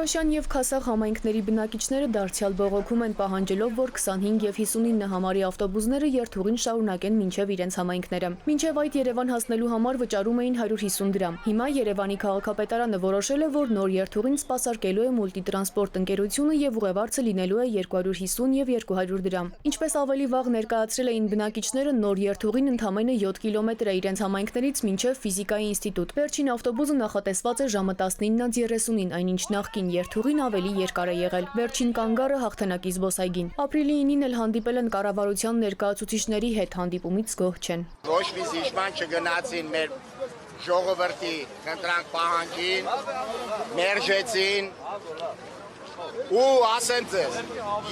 Պրոշյան և Քասախ համայնքների բնակիչները դարձյալ բողոքում են, պահանջելով, որ 25 և 59 համարի ավտոբուսները երթուղին շարունակեն մինչև իրենց համայնքները։ Մինչև այդ Երևան հասնելու համար վճարում էին 150 դրամ։ Հիմա Երևանի քաղաքապետարանը որոշել է, որ նոր երթուղին սպասարկելու է Մուլտիտրանսպորտ ընկերությունը և ուղևորը լինելու է 250 և 200 դրամ։ Ինչպես ավելի վաղ ներկայացրել էին բնակիչները, նոր երթուղին ընդամենը 7 կիլոմետր է իրենց համայնքներից մինչև Ֆիզիկայի ինստիտուտ։ Վերջին ավտոբուսը նախատեսված է ժամը 19:30-ին, այնինչ նախկին երթուղին ավելի երկար է եղել։ Վերջին կանգառը հաղթանակի զբոսայգին։ Ապրիլի 9-ին էլ հանդիպել են կառավարության ներկայացուցիչների հետ, հանդիպումից գոհ չեն։ Ոչ մի զիջման չգնացին մեր ժողովրդի խնդրանք պահանջին, մերժեցին ու ասեմ ձեզ,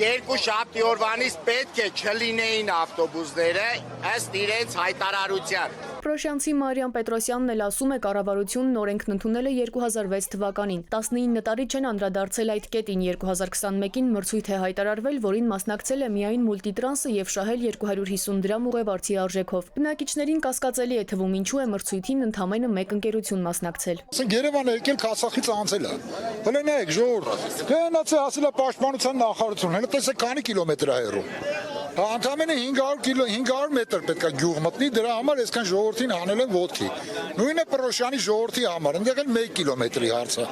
երկու շաբթի օրվանից պետք է չլինեին ավտոբուսները ըստ իրենց հայտարարության։ Պրոշյանցի Մարիամ Պետրոսյանն էլ ասում է, կառավարությունն օրենքն ընդունել է 2006 թվականին։ 19 տարի չեն անդրադարձել այդ կետին, 2021-ին մրցույթ է հայտարարվել, որին մասնակցել է միայն Մուլտիտրանսը և շահել 250 դրամ ուղևորցի արժեքով։ Բնակիչներին կասկածելի է թվում, ինչու է մրցույթին ընդամենը մեկ ընկերություն մասնակցել։ Երևանը եկել Քասախից անցել է։ Հլենեք ժողովուրդ, գնացել ասել է պաշտպանության նախարարություն, հենց տեսեք քանի կիլոմետր է հեռու։ Ընդամենը 500 մետր պետք է գյուղ մտնի, դրա համար այսքան ժողովրդին հանել են ոտքի։ Նույնը Պրոշյանի ժողովրդի համար, այնտեղ էլ 1 կիլոմետրի հարց է։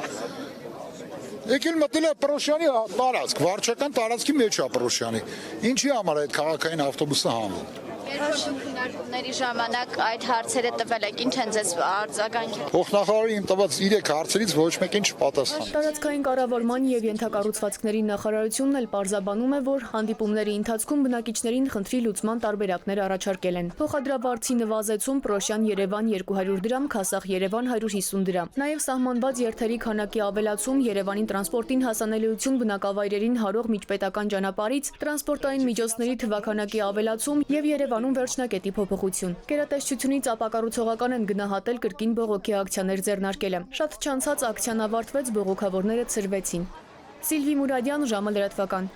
Եկել մտել է Պրոշյանի տարածք, վարչական տարածքի մեջ է Պրոշյանի։ Ինչի համար այդ քաղաքային ավտոբուսը հանվում։ Քննարկումների ժամանակ այդ հարցերը տվել եք, ինչ են ձեզ արձագանքել։ Փոխնախարարի իմ տված 3 հարցերից ոչ մեկին չպատասխան։ Տարածքային կառավարման և ենթակառուցվածքների նախարարությունն էլ պարզաբանում է, որ հանդիպումների ընթացքում բնակիչներին խնդրի լուծման տարբերակներ առաջարկել են։ Փոխադրավարձի նվազեցում, Պրոշյան-Երևան 200 դրամ, Քասախ-Երևան 150 դրամ։ Նաև սահմանված երթերի քանակի ավելացում, Երևանի տրանսպորտին հասանելիություն բնակավայրերին հարող միջպետական ճանապարհից, տրանսպորտային միջոցների թվաքանակի ավելացում և Երևանում վերջնակետի փոփոխություն։ Գերատեսչությունից ապակառուցողական են գնահատել կրկին բողոքի ակցիաներ ձեռնարկելը։ Շատ չանցած ակցիան ավարտվեց, բողոքավորները ցրվեցին։ Սիլվի Մուրադյան, ժամը լրատվական։